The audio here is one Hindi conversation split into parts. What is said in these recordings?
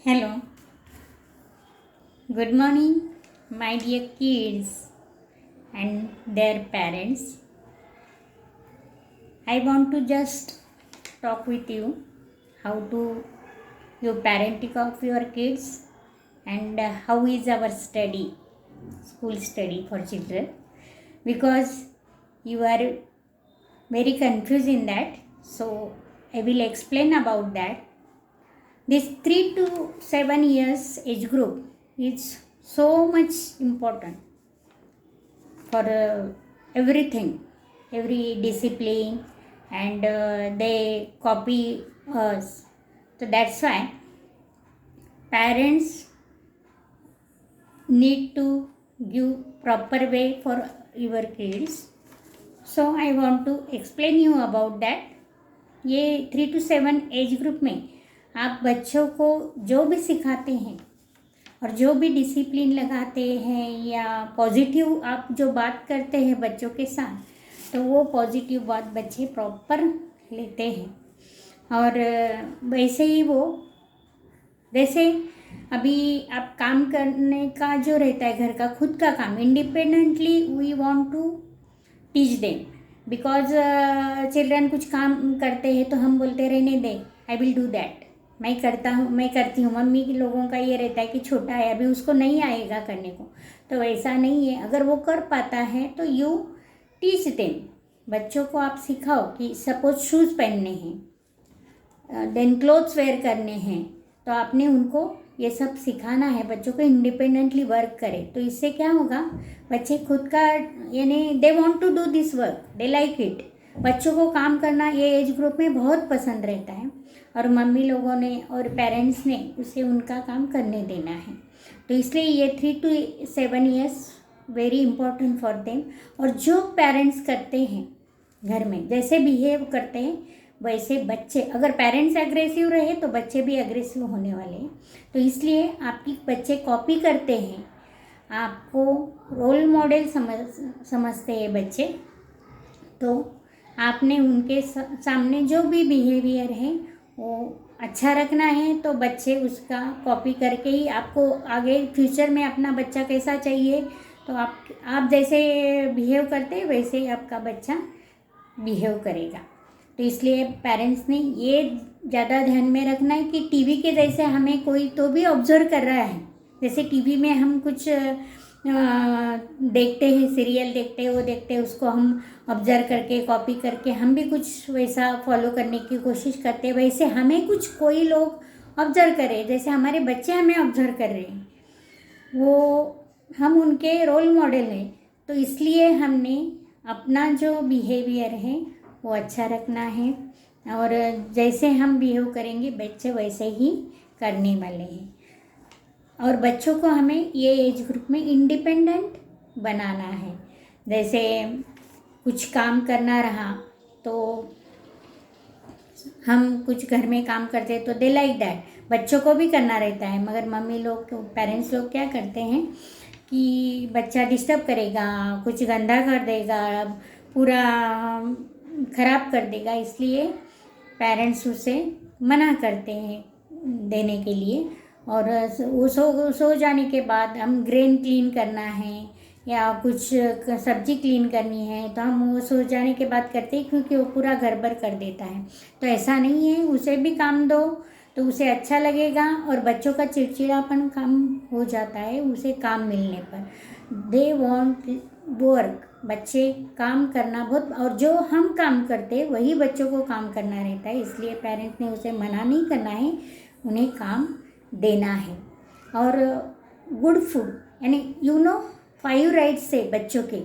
Hello, good morning, my dear kids and their parents. I want to just talk with you how to your parenting of your kids and how is our school study for children, because you are very confused in that. So I will explain about that. This 3 to 7 years age group is so much important for everything, every discipline, and they copy us. So that's why parents need to give proper way for your kids. So I want to explain you about that. ये 3 to 7 एज ग्रुप में आप बच्चों को जो भी सिखाते हैं और जो भी डिसिप्लिन लगाते हैं या पॉजिटिव आप जो बात करते हैं बच्चों के साथ, तो वो पॉजिटिव बात बच्चे प्रॉपर लेते हैं। और वैसे ही वो जैसे अभी आप काम करने का जो रहता है, घर का खुद का काम independently we want to teach them, because children कुछ काम करते हैं तो हम बोलते रहने दे, आई विल डू दैट, मैं करती हूँ। मम्मी के लोगों का ये रहता है कि छोटा है अभी, उसको नहीं आएगा करने को, तो ऐसा नहीं है। अगर वो कर पाता है तो यू टीच देम, बच्चों को आप सिखाओ कि सपोज शूज़ पहनने हैं, देन क्लोथ्स वेयर करने हैं, तो आपने उनको ये सब सिखाना है। बच्चों को इंडिपेंडेंटली वर्क करे, तो इससे क्या होगा, बच्चे खुद का यानी they want to do this work, they like it. बच्चों को काम करना ये एज ग्रुप में बहुत पसंद रहता है, और मम्मी लोगों ने और पेरेंट्स ने उसे उनका काम करने देना है। तो इसलिए ये 3 to 7 years very important for them. और जो पेरेंट्स करते हैं घर में, जैसे बिहेव करते हैं वैसे बच्चे, अगर पेरेंट्स एग्रेसिव रहे तो बच्चे भी एग्रेसिव होने वाले हैं। तो इसलिए आपकी बच्चे कॉपी करते हैं, आपको रोल मॉडल समझते हैं बच्चे, तो आपने उनके सामने जो भी बिहेवियर है वो अच्छा रखना है। तो बच्चे उसका कॉपी करके ही आपको आगे फ्यूचर में अपना बच्चा कैसा चाहिए, तो आप जैसे बिहेव करते हैं वैसे ही आपका बच्चा बिहेव करेगा। तो इसलिए पेरेंट्स ने ये ज़्यादा ध्यान में रखना है कि टीवी के जैसे हमें कोई तो भी ऑब्जर्व कर रहा है, जैसे टीवी में हम कुछ देखते हैं, सीरियल देखते हैं, वो देखते हैं, उसको हम ऑब्जर्व करके कॉपी करके हम भी कुछ वैसा फॉलो करने की कोशिश करते हैं। वैसे हमें कुछ कोई लोग ऑब्जर्व करें, जैसे हमारे बच्चे हमें ऑब्जर्व कर रहे हैं, वो हम उनके रोल मॉडल हैं। तो इसलिए हमने अपना जो बिहेवियर है वो अच्छा रखना है, और जैसे हम बिहेव करेंगे बच्चे वैसे ही करने वाले हैं। और बच्चों को हमें ये एज ग्रुप में इंडिपेंडेंट बनाना है। जैसे कुछ काम करना रहा तो हम कुछ घर में काम करते तो दे लाइक दैट, बच्चों को भी करना रहता है। मगर मम्मी लोग, पेरेंट्स लोग क्या करते हैं कि बच्चा डिस्टर्ब करेगा, कुछ गंदा कर देगा, पूरा ख़राब कर देगा, इसलिए पेरेंट्स उसे मना करते हैं देने के लिए। और वो सो जाने के बाद हम ग्रेन क्लीन करना है या कुछ सब्जी क्लीन करनी है तो हम वो सो जाने के बाद करते हैं, क्योंकि वो पूरा गड़बड़ कर देता है। तो ऐसा नहीं है, उसे भी काम दो तो उसे अच्छा लगेगा, और बच्चों का चिड़चिड़ापन कम हो जाता है उसे काम मिलने पर। दे वॉन्ट वर्क, बच्चे काम करना बहुत, और जो हम काम करते हैं वही बच्चों को काम करना रहता है। इसलिए पेरेंट्स ने उसे मना नहीं करना है, उन्हें काम देना है। और गुड फूड, यानी 5 राइट्स है बच्चों के,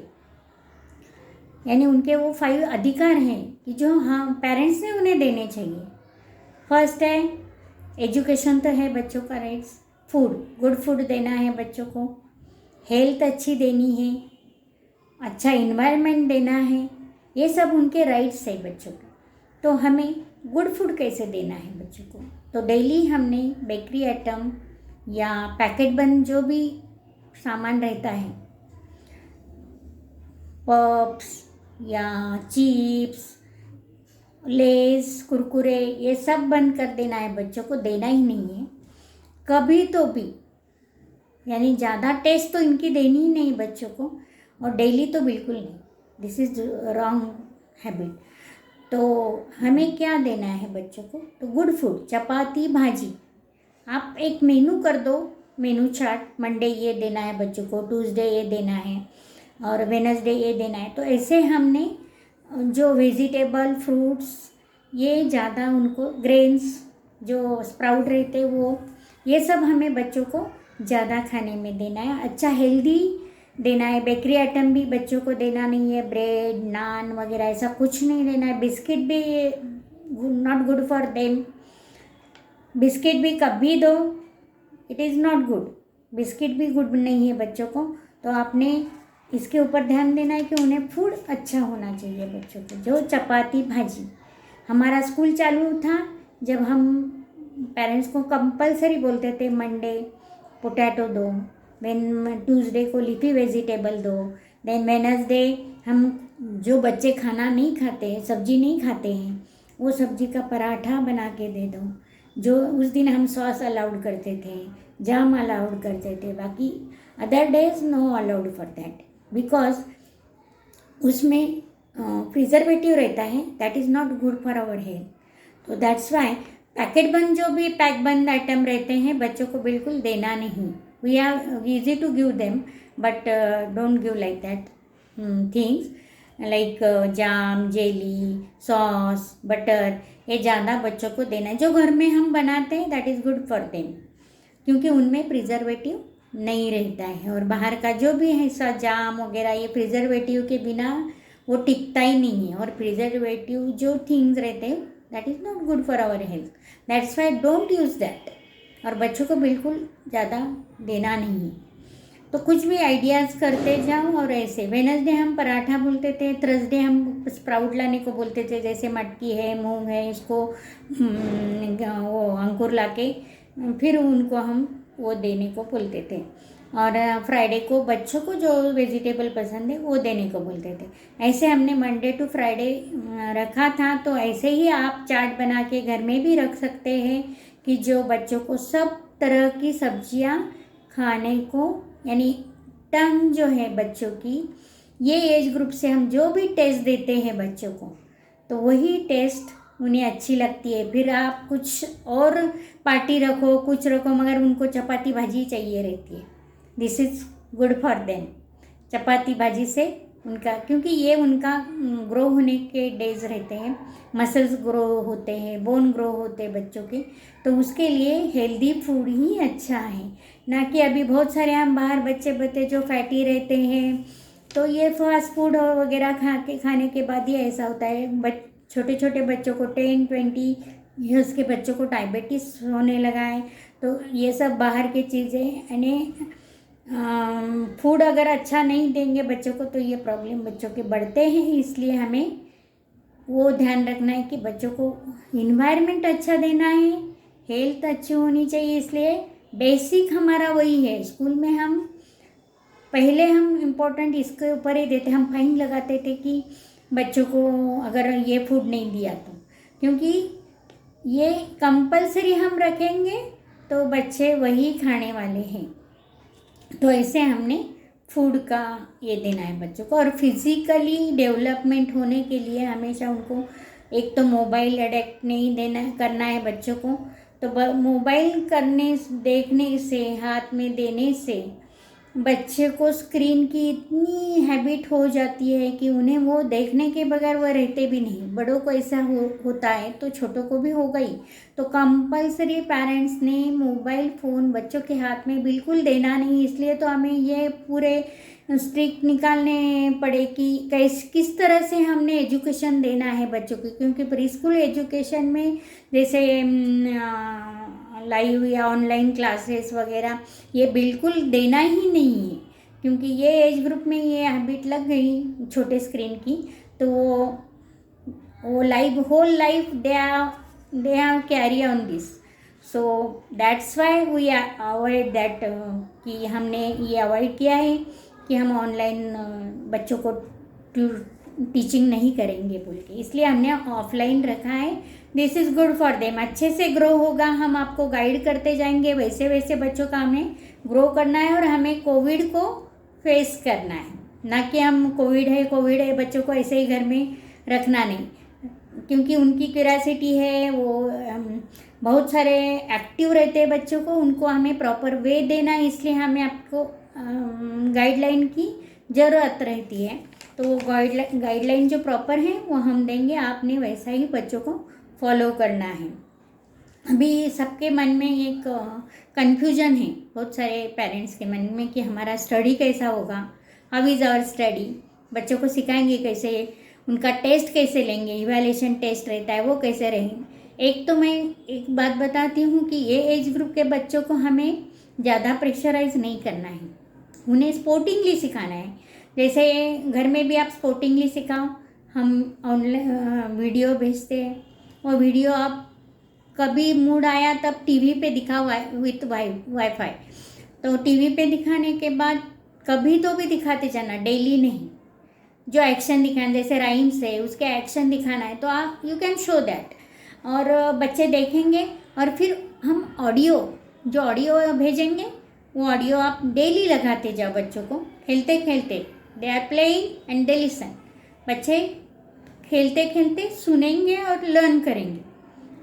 यानी उनके वो 5 अधिकार हैं कि जो हाँ पेरेंट्स ने उन्हें देने चाहिए। फर्स्ट है एजुकेशन, तो है बच्चों का राइट्स। फूड, गुड फूड देना है बच्चों को, हेल्थ अच्छी देनी है, अच्छा इन्वायरमेंट देना है, ये सब उनके राइट्स है बच्चों के। तो हमें गुड फूड कैसे देना है बच्चों को, तो डेली हमने बेकरी आइटम या पैकेट बंद जो भी सामान रहता है, पप्स या चिप्स, लेस, कुरकुरे, ये सब बंद कर देना है, बच्चों को देना ही नहीं है। कभी तो भी, यानी ज़्यादा टेस्ट तो इनकी देनी ही नहीं बच्चों को, और डेली तो बिल्कुल नहीं। This is wrong habit. तो हमें क्या देना है बच्चों को? तो गुड फूड, चपाती भाजी। आप एक मेनू कर दो, मेनू चार्ट, मंडे ये देना है बच्चों को, ट्यूसडे ये देना है और वेनसडे ये देना है। तो ऐसे हमने जो वेजिटेबल फ्रूट्स ये ज़्यादा उनको, ग्रेन्स जो स्प्राउट रहते वो, ये सब हमें बच्चों को ज़्यादा खाने में देना है। अच्छा हेल्दी देना है। बेकरी आइटम भी बच्चों को देना नहीं है, ब्रेड नान वगैरह ऐसा कुछ नहीं देना है। बिस्किट भी not good for them. Biscuit भी कभी दो, it is not good. Biscuit भी गुड नहीं है बच्चों को। तो आपने इसके ऊपर ध्यान देना है कि उन्हें फूड अच्छा होना चाहिए बच्चों को। जो चपाती भाजी, हमारा स्कूल चालू था जब हम पेरेंट्स को कंपलसरी बोलते थे मंडे पोटैटो दो, देन ट्यूसडे को लीफी वेजिटेबल दो, देन वेनसडे हम जो बच्चे खाना नहीं खाते, सब्जी नहीं खाते हैं, वो सब्जी का पराठा बना के दे दो। जो उस दिन हम सॉस अलाउड करते थे, जाम अलाउड करते थे, बाकी other days no allowed for that, because उसमें प्रिजर्वेटिव रहता है, that is not good for our health. तो दैट्स वाई पैकेट बंद, जो भी पैक बंद आइटम रहते हैं बच्चों को बिल्कुल देना नहीं। We are easy to give them but don't give like that things like jam, jelly, sauce, butter, ये ज़्यादा बच्चों को देना है। जो घर में हम बनाते हैं that is good for them, क्योंकि उनमें प्रिजर्वेटिव नहीं रहता है। और बाहर का जो भी है सा जाम वगैरह, ये प्रिजर्वेटिव के बिना वो टिकता ही नहीं है। और प्रिजर्वेटिव जो थिंग्स रहते हैं that is not good for our health, that's why don't use that. और बच्चों को बिल्कुल ज़्यादा देना नहीं है। तो कुछ भी आइडियाज़ करते जाओ। और ऐसे वेनसडे हम पराठा बोलते थे, थर्सडे हम स्प्राउट लाने को बोलते थे, जैसे मटकी है, मूंग है, इसको वो अंकुर लाके फिर उनको हम वो देने को बोलते थे। और फ्राइडे को बच्चों को जो वेजिटेबल पसंद है वो देने को बोलते थे। ऐसे हमने मंडे टू फ्राइडे रखा था। तो ऐसे ही आप चार्ट बना के घर में भी रख सकते हैं कि जो बच्चों को सब तरह की सब्जियां खाने को, यानी टंग जो है बच्चों की, ये एज ग्रुप से हम जो भी टेस्ट देते हैं बच्चों को, तो वही टेस्ट उन्हें अच्छी लगती है। फिर आप कुछ और पार्टी रखो, कुछ रखो, मगर उनको चपाती भाजी चाहिए रहती है। This is good for them. चपाती भाजी से उनका, क्योंकि ये उनका ग्रो होने के डेज रहते हैं, मसल्स ग्रो होते हैं, बोन ग्रो होते हैं बच्चों के। तो उसके लिए हेल्दी फूड ही अच्छा है, ना कि अभी बहुत सारे हम बाहर बच्चे जो फैटी रहते हैं, तो ये फास्ट फूड और वगैरह खाने के बाद ही ऐसा होता है। छोटे छोटे बच्चों को 10-20 ईयर्स के बच्चों को डायबिटीज़ होने लगा है। तो ये सब बाहर की चीज़ें, यानी फूड अगर अच्छा नहीं देंगे बच्चों को तो ये प्रॉब्लम बच्चों के बढ़ते हैं। इसलिए हमें वो ध्यान रखना है कि बच्चों को इन्वायरमेंट अच्छा देना है, हेल्थ अच्छी होनी चाहिए। इसलिए बेसिक हमारा वही है। स्कूल में हम पहले हम इम्पोर्टेंट इसके ऊपर ही देते, हम फाइन लगाते थे कि बच्चों को अगर ये फूड नहीं दिया तो, क्योंकि ये कंपलसरी हम रखेंगे तो बच्चे वही खाने वाले हैं। तो ऐसे हमने फूड का ये देना है बच्चों को। और फिज़िकली डेवलपमेंट होने के लिए हमेशा उनको एक तो मोबाइल एडिक्ट नहीं देना करना है बच्चों को। तो मोबाइल देखने से, हाथ में देने से बच्चे को स्क्रीन की इतनी हैबिट हो जाती है कि उन्हें वो देखने के बगैर वो रहते भी नहीं। बड़ों को ऐसा होता है तो छोटों को भी होगा ही। तो कंपलसरी पेरेंट्स ने मोबाइल फ़ोन बच्चों के हाथ में बिल्कुल देना नहीं। इसलिए तो हमें ये पूरे स्ट्रिक्ट निकालने पड़े कि किस तरह से हमने एजुकेशन देना है बच्चों को, क्योंकि प्री स्कूल एजुकेशन में जैसे लाइव या ऑनलाइन क्लासेस वगैरह ये बिल्कुल देना ही नहीं है, क्योंकि ये एज ग्रुप में ये हैबिट लग गई छोटे स्क्रीन की। तो वो whole life they have carry on this. So that's why we avoid that, कि हमने ये अवॉइड किया है कि हम ऑनलाइन बच्चों को टीचिंग नहीं करेंगे बोल के, इसलिए हमने ऑफलाइन रखा है। This is good for them, अच्छे से ग्रो होगा, हम आपको गाइड करते जाएंगे, वैसे वैसे बच्चों का हमें ग्रो करना है और हमें कोविड को फेस करना है, ना कि हम कोविड है बच्चों को ऐसे ही घर में रखना नहीं, क्योंकि उनकी क्यूरियोसिटी है, वो बहुत सारे एक्टिव रहते हैं बच्चों को, उनको हमें प्रॉपर वे देना है, इसलिए हमें आपको गाइडलाइन की ज़रूरत रहती है। तो वो गाइडलाइन जो प्रॉपर है वो हम देंगे, आपने वैसा ही बच्चों को फॉलो करना है। अभी सबके मन में एक कन्फ्यूजन है, बहुत सारे पेरेंट्स के मन में, कि हमारा स्टडी कैसा होगा, हाउ इज़ आवर स्टडी, बच्चों को सिखाएंगे कैसे, उनका टेस्ट कैसे लेंगे, इवैल्यूएशन टेस्ट रहता है वो कैसे रहेंगे। एक तो मैं एक बात बताती हूँ कि ये एज ग्रुप के बच्चों को हमें ज़्यादा प्रेशराइज नहीं करना है, उन्हें स्पोर्टिंगली सिखाना है। जैसे घर में भी आप स्पोर्टिंगली सिखाओ, हम ऑनलाइन वीडियो भेजते हैं, वो वीडियो आप कभी मूड आया तब टीवी पे दिखाओ विथ वाईफाई, तो टीवी पे दिखाने के बाद कभी तो भी दिखाते जाना, डेली नहीं। जो एक्शन दिखाना, जैसे राइम्स है उसके एक्शन दिखाना है तो आप यू कैन शो दैट, और बच्चे देखेंगे। और फिर हम जो ऑडियो भेजेंगे वो ऑडियो आप डेली लगाते जाओ बच्चों को, खेलते खेलते, they are playing and they listen, बच्चे खेलते खेलते सुनेंगे और लर्न करेंगे,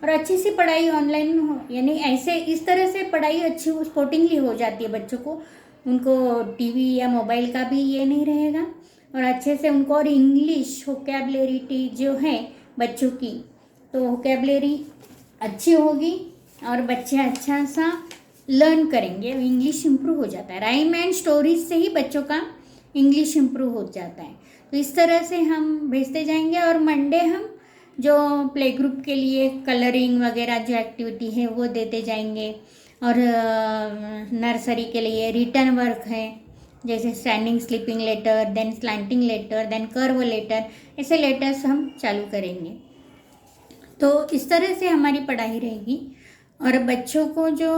और अच्छी सी पढ़ाई ऑनलाइन हो, यानी ऐसे इस तरह से पढ़ाई अच्छी स्पोर्टिंगली हो जाती है बच्चों को, उनको टीवी या मोबाइल का भी ये नहीं रहेगा, और अच्छे से उनको, और इंग्लिश वोकैबुलरी जो है बच्चों की, तो वोकैबुलरी अच्छी होगी और बच्चे अच्छा सा लर्न करेंगे, इंग्लिश इम्प्रूव हो जाता है। राइम एंड स्टोरीज से ही बच्चों का इंग्लिश इम्प्रूव हो जाता है। तो इस तरह से हम भेजते जाएंगे, और मंडे हम जो प्ले ग्रुप के लिए कलरिंग वगैरह जो एक्टिविटी है वो देते जाएंगे, और नर्सरी के लिए रिटर्न वर्क है, जैसे standing sleeping letter, then slanting letter, then curve letter, ऐसे लेटर्स हम चालू करेंगे। तो इस तरह से हमारी पढ़ाई रहेगी। और बच्चों को जो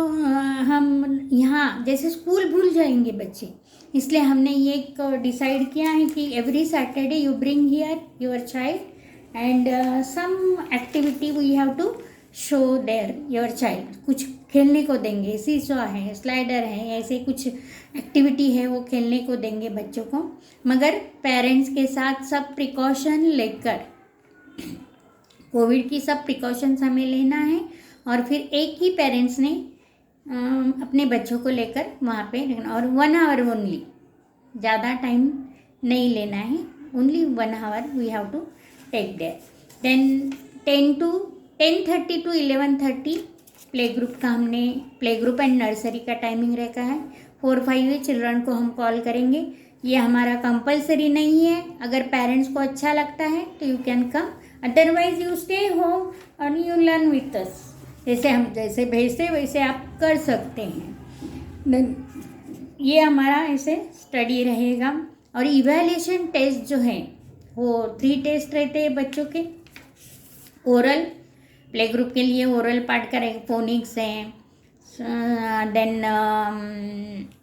हम यहाँ जैसे स्कूल भूल जाएंगे बच्चे, इसलिए हमने ये डिसाइड किया है कि every Saturday you bring here your child and some activity we have to show there your child, कुछ खेलने को देंगे, सीसॉ है, स्लाइडर है, ऐसे कुछ एक्टिविटी है वो खेलने को देंगे बच्चों को, मगर पेरेंट्स के साथ सब प्रिकॉशन लेकर, कोविड की सब प्रिकॉशंस हमें लेना है, और फिर एक ही पेरेंट्स ने अपने बच्चों को लेकर वहाँ पे रखना, और 1 आवर ओनली, ज़्यादा टाइम नहीं लेना है, only 1 hour we have to take there. Then 10:30 to 11:30 play group का, हमने प्ले ग्रुप एंड नर्सरी का टाइमिंग रखा है। 4-5 चिल्ड्रन को हम कॉल करेंगे, ये हमारा कंपलसरी नहीं है, अगर पेरेंट्स को अच्छा लगता है तो you can come, otherwise you stay home और यू लर्न विथ अस, जैसे हम जैसे भेजते वैसे आप कर सकते हैं। ये हमारा ऐसे स्टडी रहेगा। और इवैल्यूएशन टेस्ट जो है वो 3 टेस्ट रहते हैं बच्चों के। ओरल, प्ले ग्रुप के लिए ओरल पार्ट करेंगे, फोनिक्स है, देन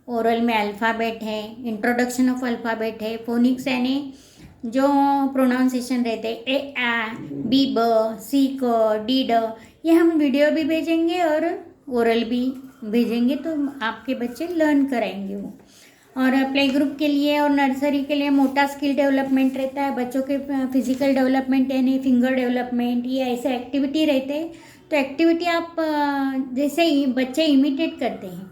ओरल में अल्फ़ाबेट है, इंट्रोडक्शन ऑफ अल्फ़ाबेट है, फोनिक्स यानी जो प्रोनाउंसिएशन रहते हैं, ए आ बी ब सी क डी ड, ये हम वीडियो भी भेजेंगे और ओरल भी भेजेंगे, तो आपके बच्चे लर्न कराएंगे वो। और प्ले ग्रुप के लिए और नर्सरी के लिए मोटा स्किल डेवलपमेंट रहता है, बच्चों के फिजिकल डेवलपमेंट यानी फिंगर डेवलपमेंट, ये ऐसे एक्टिविटी रहते हैं। तो एक्टिविटी आप जैसे ही बच्चे इमिटेट करते हैं,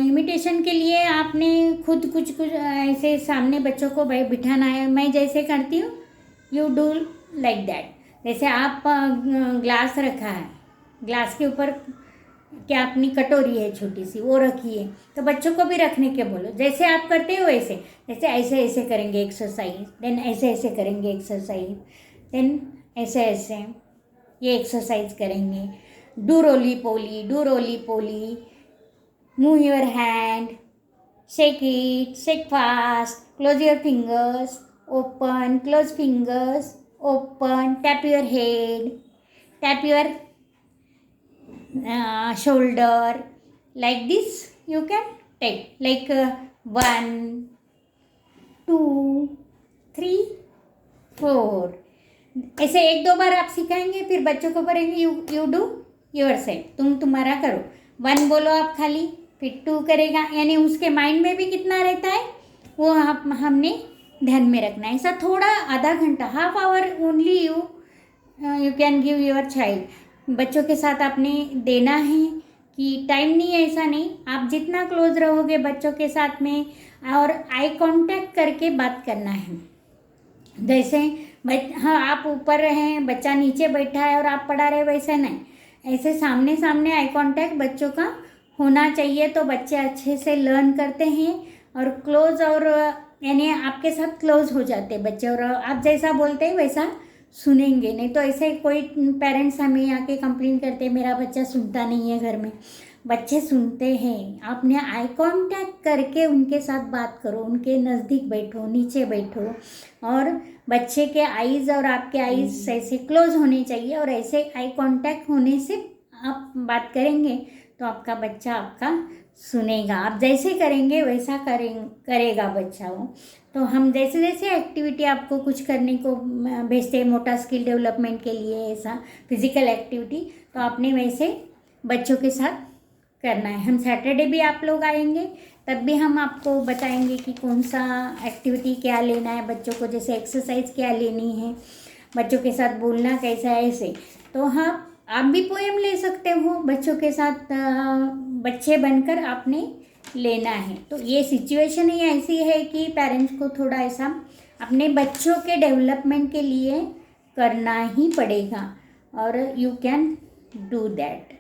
इमिटेशन के लिए आपने खुद कुछ ऐसे सामने बच्चों को बिठाना है, मैं जैसे करती हूँ यू डू लाइक दैट। जैसे आप ग्लास रखा है, ग्लास के ऊपर क्या अपनी कटोरी है छोटी सी वो रखी है, तो बच्चों को भी रखने के बोलो, जैसे आप करते हो वैसे, जैसे ऐसे ऐसे करेंगे एक्सरसाइज, देन ऐसे ऐसे करेंगे एक्सरसाइज, देन ऐसे ऐसे ये एक्सरसाइज करेंगे। Do roly poly, move your hand, shake it, shake fast, close your fingers, open, close fingers, open, tap your head, tap your shoulder, like this you can take, like 1 2 3 four. ऐसे एक दो बार आप सिखाएंगे, फिर बच्चों को बोलेंगे यू डू योर सेल्फ, तुम तुम्हारा करो। वन बोलो आप खाली, फिर टू करेगा, यानी उसके माइंड में भी कितना रहता है वो हमने ध्यान में रखना है। ऐसा थोड़ा आधा घंटा, half hour only you can give your child. बच्चों के साथ आपने देना है कि टाइम नहीं है ऐसा नहीं, आप जितना क्लोज रहोगे बच्चों के साथ में और आई कांटेक्ट करके बात करना है। जैसे हाँ आप ऊपर हैं, बच्चा नीचे बैठा है और आप पढ़ा रहे, वैसे नहीं, ऐसे सामने सामने आई कांटेक्ट बच्चों का होना चाहिए, तो बच्चे अच्छे से लर्न करते हैं और क्लोज, और यानी आपके साथ क्लोज हो जाते हैं बच्चे, और आप जैसा बोलते हैं वैसा सुनेंगे। नहीं तो ऐसे कोई पेरेंट्स हमें आके कंप्लेन करते हैं मेरा बच्चा सुनता नहीं है घर में। बच्चे सुनते हैं, आपने आई कांटेक्ट करके उनके साथ बात करो, उनके नज़दीक बैठो, नीचे बैठो, और बच्चे के आईज़ और आपके आईज़ ऐसे क्लोज होने चाहिए, और ऐसे आई कांटेक्ट होने से आप बात करेंगे तो आपका बच्चा आपका सुनेगा। आप जैसे करेंगे वैसा करेगा बच्चा वो। तो हम जैसे जैसे एक्टिविटी आपको कुछ करने को भेजते हैं, मोटा स्किल डेवलपमेंट के लिए ऐसा फिजिकल एक्टिविटी, तो आपने वैसे बच्चों के साथ करना है। हम सैटरडे भी आप लोग आएंगे, तब भी हम आपको बताएंगे कि कौन सा एक्टिविटी क्या लेना है बच्चों को, जैसे एक्सरसाइज क्या लेनी है, बच्चों के साथ बोलना कैसा है, ऐसे। तो हाँ, आप भी पोएम ले सकते हो बच्चों के साथ, बच्चे बनकर आपने लेना है। तो ये सिचुएशन ही ऐसी है कि पेरेंट्स को थोड़ा ऐसा अपने बच्चों के डेवलपमेंट के लिए करना ही पड़ेगा, और यू कैन डू दैट।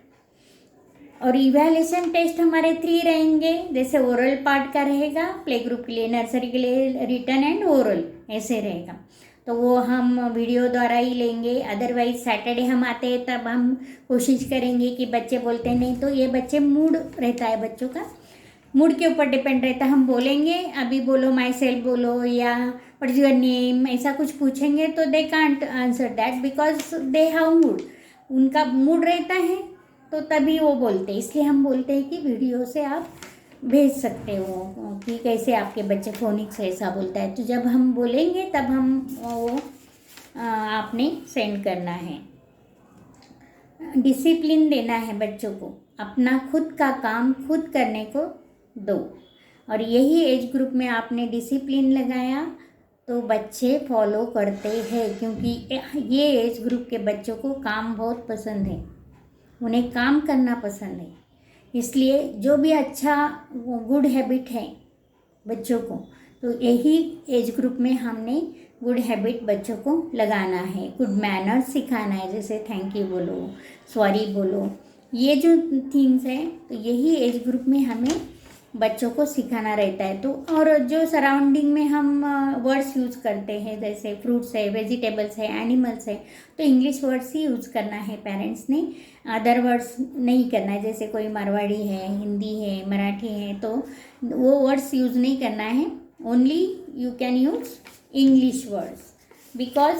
और इवैल्यूएशन टेस्ट हमारे 3 रहेंगे, जैसे ओरल पार्ट का रहेगा, प्ले ग्रुप के लिए, नर्सरी के लिए रिटन एंड ओरल ऐसे रहेगा, तो वो हम वीडियो द्वारा ही लेंगे। अदरवाइज सैटरडे हम आते हैं तब हम कोशिश करेंगे कि बच्चे बोलते नहीं, तो ये बच्चे मूड रहता है, बच्चों का मूड के ऊपर डिपेंड रहता है। हम बोलेंगे अभी बोलो माई सेल्फ बोलो या व्हाट इज योर नेम, ऐसा कुछ पूछेंगे तो they can't answer that because they have mood, उनका मूड रहता है तो तभी वो बोलते हैं। इसलिए हम बोलते हैं कि वीडियो से आप भेज सकते हो कि कैसे आपके बच्चे फोनिक्स ऐसा बोलता है, तो जब हम बोलेंगे तब हम वो आपने सेंड करना है। डिसिप्लिन देना है बच्चों को, अपना खुद का काम खुद करने को दो, और यही एज ग्रुप में आपने डिसिप्लिन लगाया तो बच्चे फॉलो करते हैं, क्योंकि ये एज ग्रुप के बच्चों को काम बहुत पसंद है, उन्हें काम करना पसंद है। इसलिए जो भी अच्छा गुड हैबिट है बच्चों को, तो यही एज ग्रुप में हमने गुड हैबिट बच्चों को लगाना है, गुड मैनर्स सिखाना है, जैसे थैंक यू बोलो, सॉरी बोलो, ये जो थिंग्स हैं तो यही एज ग्रुप में हमें बच्चों को सिखाना रहता है। तो और जो सराउंडिंग में हम वर्ड्स यूज़ करते हैं, जैसे फ्रूट्स है, वेजिटेबल्स है, एनिमल्स है, तो इंग्लिश वर्ड्स ही यूज़ करना है पेरेंट्स ने, अदर वर्ड्स नहीं करना है। जैसे कोई मारवाड़ी है, हिंदी है, मराठी है, तो वो वर्ड्स यूज़ नहीं करना है, only you can use English words because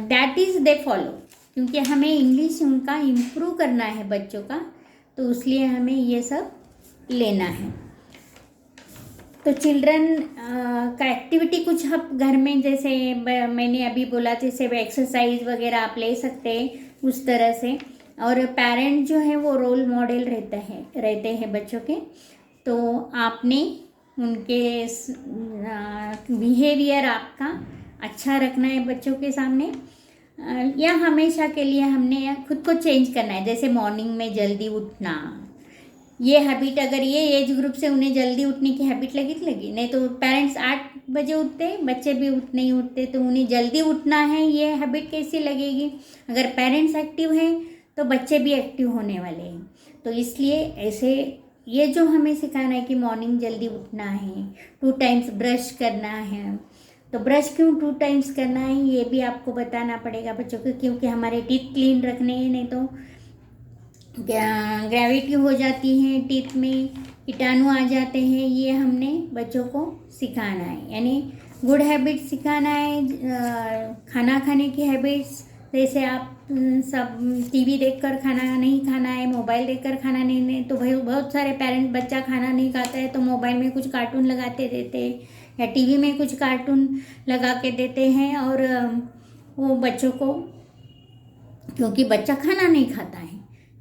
that is they follow, क्योंकि हमें इंग्लिश उनका इम्प्रूव करना है बच्चों का, तो इसलिए हमें ये सब लेना है। तो चिल्ड्रन का एक्टिविटी कुछ आप घर में, जैसे मैंने अभी बोला जैसे एक्सरसाइज वगैरह आप ले सकते हैं उस तरह से, और पेरेंट जो है वो रोल मॉडल रहते हैं बच्चों के, तो आपने उनके बिहेवियर आपका अच्छा रखना है बच्चों के सामने, या हमेशा के लिए हमने खुद को चेंज करना है। जैसे मॉर्निंग में जल्दी उठना, ये हैबिट अगर ये एज ग्रुप से उन्हें जल्दी उठने की हैबिट लगी, नहीं तो पेरेंट्स 8 बजे उठते, बच्चे भी नहीं उठते, तो उन्हें जल्दी उठना है, ये हैबिट कैसी लगेगी। अगर पेरेंट्स एक्टिव हैं तो बच्चे भी एक्टिव होने वाले हैं, तो इसलिए ऐसे ये जो हमें सिखाना है कि मॉर्निंग जल्दी उठना है, 2 टाइम्स ब्रश करना है, तो ब्रश क्यों 2 टाइम्स करना है ये भी आपको बताना पड़ेगा बच्चों को, क्योंकि हमारे टीथ क्लीन रखने हैं, नहीं तो ग्रेविटी हो जाती है, टीथ में कीटाणु आ जाते हैं, ये हमने बच्चों को सिखाना है। यानी गुड हैबिट सिखाना है, खाना खाने की हैबिट्स, जैसे आप सब टीवी देखकर खाना नहीं खाना है, मोबाइल देखकर खाना नहीं, तो भाई बहुत सारे पेरेंट्स बच्चा खाना नहीं खाता है तो मोबाइल में कुछ कार्टून लगाते देते या टीवी में कुछ कार्टून लगा के देते हैं और वो बच्चों को, क्योंकि बच्चा खाना नहीं खाता है,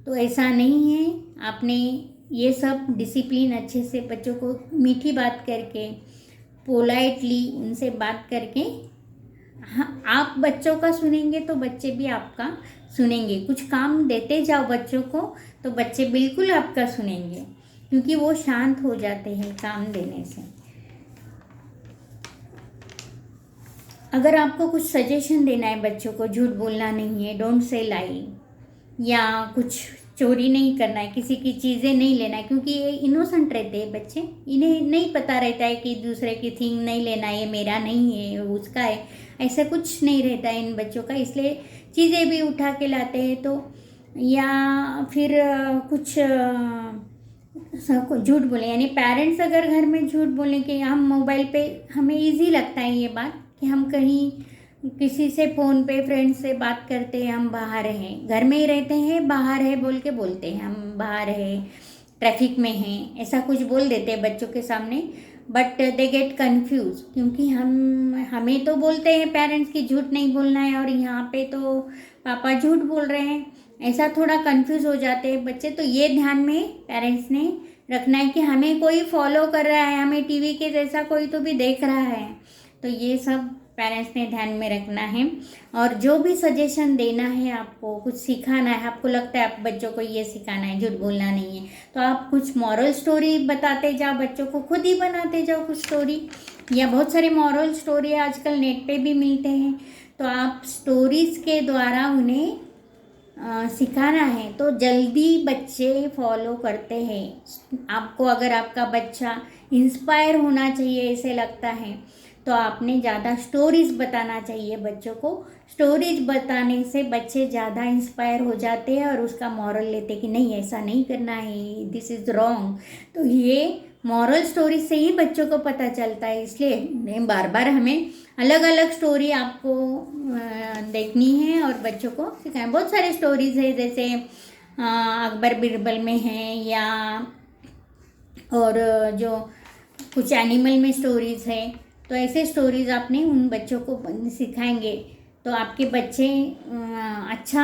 तो ऐसा नहीं है। आपने ये सब डिसिप्लिन अच्छे से बच्चों को मीठी बात करके, पोलाइटली उनसे बात करके, हाँ, आप बच्चों का सुनेंगे तो बच्चे भी आपका सुनेंगे। कुछ काम देते जाओ बच्चों को तो बच्चे बिल्कुल आपका सुनेंगे, क्योंकि वो शांत हो जाते हैं काम देने से। अगर आपको कुछ सजेशन देना है बच्चों को, झूठ बोलना नहीं है, डोंट से लाई, या कुछ चोरी नहीं करना है, किसी की चीज़ें नहीं लेना है, क्योंकि ये इनोसेंट रहते हैं बच्चे, इन्हें नहीं पता रहता है कि दूसरे की थिंग नहीं लेना, ये मेरा नहीं है उसका है, ऐसा कुछ नहीं रहता है इन बच्चों का। इसलिए चीज़ें भी उठा के लाते हैं, तो या फिर कुछ झूठ बोले, यानी पेरेंट्स अगर घर में झूठ बोलें कि हम मोबाइल पे, हमें इजी लगता है ये बात कि हम कहीं किसी से फ़ोन पे फ्रेंड से बात करते हैं, हम बाहर हैं, घर में ही रहते हैं, बाहर है बोल के बोलते हैं हम बाहर है, ट्रैफिक में हैं, ऐसा कुछ बोल देते हैं बच्चों के सामने। बट दे गेट कन्फ्यूज, क्योंकि हमें तो बोलते हैं पेरेंट्स की झूठ नहीं बोलना है, और यहाँ पे तो पापा झूठ बोल रहे हैं, ऐसा थोड़ा कन्फ्यूज हो जाते हैं बच्चे। तो ये ध्यान में पेरेंट्स ने रखना है कि हमें कोई फॉलो कर रहा है, हमें टीवी के जैसा कोई तो भी देख रहा है, तो ये सब पेरेंट्स ने ध्यान में रखना है। और जो भी सजेशन देना है, आपको कुछ सिखाना है, आपको लगता है आप बच्चों को ये सिखाना है, झूठ बोलना नहीं है, तो आप कुछ मॉरल स्टोरी बताते जाओ बच्चों को, खुद ही बनाते जाओ कुछ स्टोरी, या बहुत सारे मॉरल स्टोरी आजकल नेट पे भी मिलते हैं, तो आप स्टोरीज़ के द्वारा उन्हें सिखाना है, तो जल्दी बच्चे फॉलो करते हैं। आपको अगर आपका बच्चा इंस्पायर होना चाहिए ऐसे लगता है, तो आपने ज़्यादा स्टोरीज़ बताना चाहिए बच्चों को। स्टोरीज बताने से बच्चे ज़्यादा इंस्पायर हो जाते हैं और उसका मॉरल लेते कि नहीं ऐसा नहीं करना है, दिस इज़ रॉन्ग। तो ये मॉरल स्टोरी से ही बच्चों को पता चलता है, इसलिए बार बार हमें अलग अलग स्टोरी आपको देखनी है और बच्चों को सिखाएं। बहुत सारे स्टोरीज़ है, जैसे अकबर बिरबल में है, या और जो कुछ एनिमल में स्टोरीज़ है, तो ऐसे स्टोरीज़ आपने उन बच्चों को सिखाएंगे तो आपके बच्चे अच्छा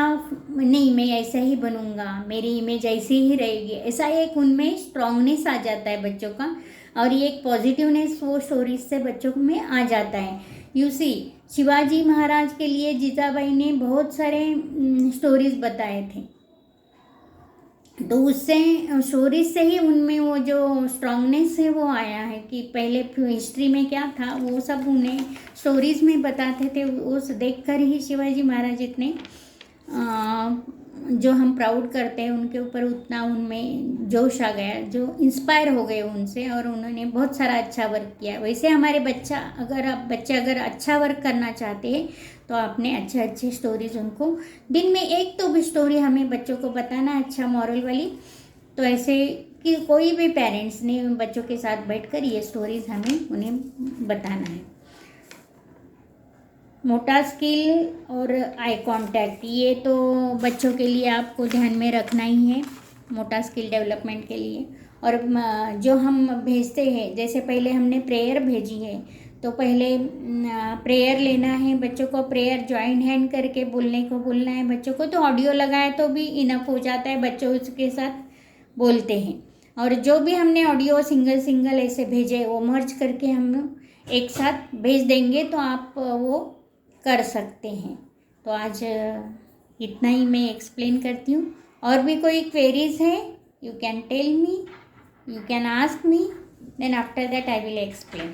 नहीं, मैं ऐसा ही बनूंगा, मेरी इमेज ऐसी ही रहेगी, ऐसा एक उनमें स्ट्रांगनेस आ जाता है बच्चों का, और ये एक पॉजिटिवनेस वो स्टोरीज से बच्चों में आ जाता है। यू सी, शिवाजी महाराज के लिए जीजाबाई ने बहुत सारे स्टोरीज बताए थे, तो उससे स्टोरीज से ही उनमें वो जो स्ट्रांगनेस है वो आया है कि पहले हिस्ट्री में क्या था वो सब उन्हें स्टोरीज में बताते थे। उस देखकर ही शिवाजी महाराज इतने जो हम प्राउड करते हैं उनके ऊपर, उतना उनमें जोश आ गया, जो इंस्पायर हो गए उनसे, और उन्होंने बहुत सारा अच्छा वर्क किया। वैसे हमारे बच्चे अगर अच्छा वर्क करना चाहते हैं तो आपने अच्छे स्टोरीज उनको, दिन में एक तो भी स्टोरी हमें बच्चों को बताना अच्छा मॉरल वाली। तो ऐसे कि कोई भी पेरेंट्स ने बच्चों के साथ बैठकर ये स्टोरीज हमें उन्हें बताना है। मोटा स्किल और आई कांटेक्ट, ये तो बच्चों के लिए आपको ध्यान में रखना ही है, मोटा स्किल डेवलपमेंट के लिए। और जो हम भेजते हैं, जैसे पहले हमने प्रेयर भेजी है, तो पहले प्रेयर लेना है बच्चों को, प्रेयर जॉइंट हैंड करके बोलना है बच्चों को, तो ऑडियो लगाए तो भी इनफ हो जाता है, बच्चों उसके साथ बोलते हैं। और जो भी हमने ऑडियो सिंगल ऐसे भेजे वो मर्ज करके हम एक साथ भेज देंगे, तो आप वो कर सकते हैं। तो आज इतना ही मैं एक्सप्लेन करती हूँ। और भी कोई क्वेरीज है, you can tell me, you can ask me, then after that I will explain,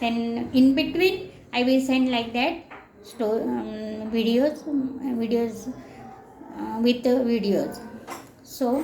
then in between I will send like that videos with videos. So